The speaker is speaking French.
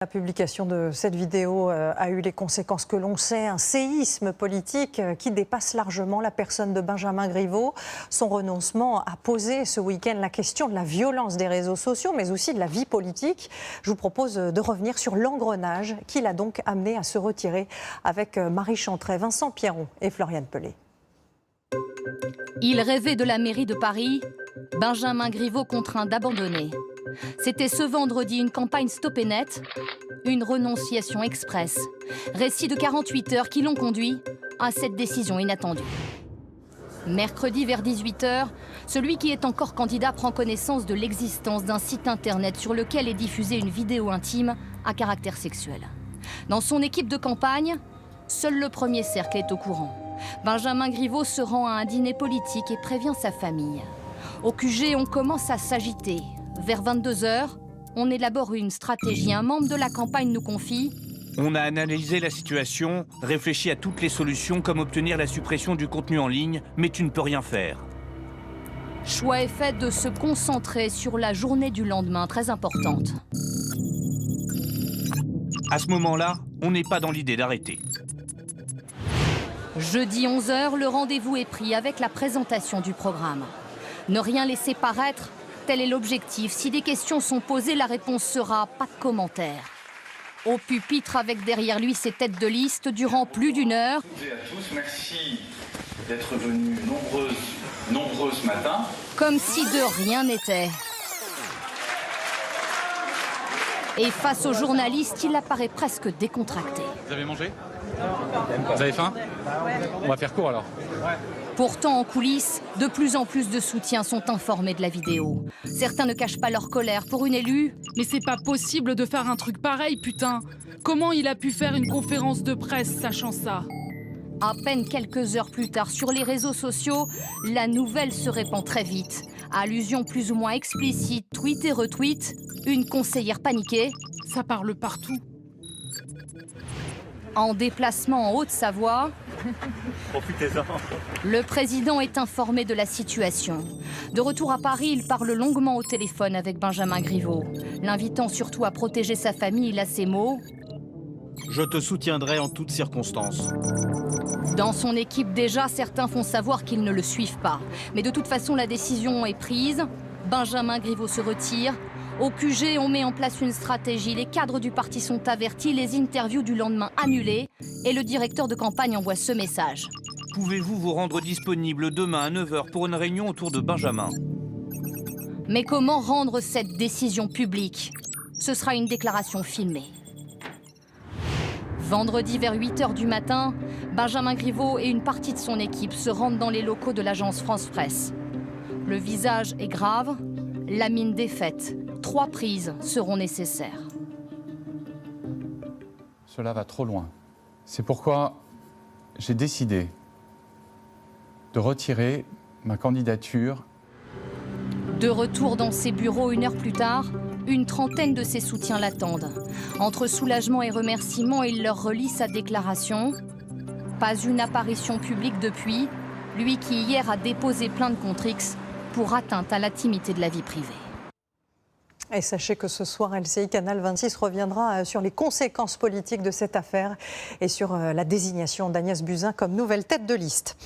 La publication de cette vidéo a eu les conséquences que l'on sait, un séisme politique qui dépasse largement la personne de Benjamin Griveaux. Son renoncement a posé ce week-end la question de la violence des réseaux sociaux, mais aussi de la vie politique. Je vous propose de revenir sur l'engrenage qui l'a donc amené à se retirer avec Marie Chantray, Vincent Pierron et Floriane Pellet. Il rêvait de la mairie de Paris, Benjamin Griveaux contraint d'abandonner. C'était ce vendredi une campagne Stop et Net, une renonciation express. Récit de 48 heures qui l'ont conduit à cette décision inattendue. Mercredi vers 18 h, celui qui est encore candidat prend connaissance de l'existence d'un site internet sur lequel est diffusée une vidéo intime à caractère sexuel. Dans son équipe de campagne, seul le premier cercle est au courant. Benjamin Griveaux se rend à un dîner politique et prévient sa famille. Au QG, on commence à s'agiter. Vers 22 h, on élabore une stratégie. Un membre de la campagne nous confie: on a analysé la situation, réfléchi à toutes les solutions comme obtenir la suppression du contenu en ligne, mais tu ne peux rien faire. Choix est fait de se concentrer sur la journée du lendemain, très importante. À ce moment-là, on n'est pas dans l'idée d'arrêter. Jeudi 11 h, le rendez-vous est pris avec la présentation du programme. Ne rien laisser paraître, tel est l'objectif. Si des questions sont posées, la réponse sera pas de commentaires. Au pupitre, avec derrière lui ses têtes de liste, durant plus d'1 heure. Bonjour à tous, merci d'être venus nombreux ce matin. Comme si de rien n'était. Et face aux journalistes, il apparaît presque décontracté. Vous avez mangé? Vous avez faim? On va faire court alors. Pourtant, en coulisses, de plus en plus de soutiens sont informés de la vidéo. Certains ne cachent pas leur colère pour une élue. Mais c'est pas possible de faire un truc pareil, putain! Comment il a pu faire une conférence de presse sachant ça? À peine quelques heures plus tard, sur les réseaux sociaux, la nouvelle se répand très vite. Allusion plus ou moins explicite, tweet et retweet, une conseillère paniquée. Ça parle partout. En déplacement en Haute-Savoie, Profitez-en. le président est informé de la situation. De retour à Paris, il parle longuement au téléphone avec Benjamin Griveaux. L'invitant surtout à protéger sa famille, il a ces mots: je te soutiendrai en toutes circonstances. Dans son équipe déjà, certains font savoir qu'ils ne le suivent pas. Mais de toute façon, la décision est prise. Benjamin Griveaux se retire. Au QG, on met en place une stratégie. Les cadres du parti sont avertis, les interviews du lendemain annulées. Et le directeur de campagne envoie ce message: Pouvez-vous vous rendre disponible demain à 9 h pour une réunion autour de Benjamin? Mais comment rendre cette décision publique? Ce sera une déclaration filmée. Vendredi vers 8 h du matin, Benjamin Griveaux et une partie de son équipe se rendent dans les locaux de l'agence France Presse. Le visage est grave, la mine défaite. 3 prises seront nécessaires. Cela va trop loin. C'est pourquoi j'ai décidé de retirer ma candidature. De retour dans ses bureaux 1 heure plus tard, une trentaine de ses soutiens l'attendent. Entre soulagement et remerciement, il leur relie sa déclaration. Pas une apparition publique depuis, lui qui hier a déposé plainte contre X pour atteinte à l'intimité de la vie privée. Et sachez que ce soir, LCI Canal 26 reviendra sur les conséquences politiques de cette affaire et sur la désignation d'Agnès Buzyn comme nouvelle tête de liste.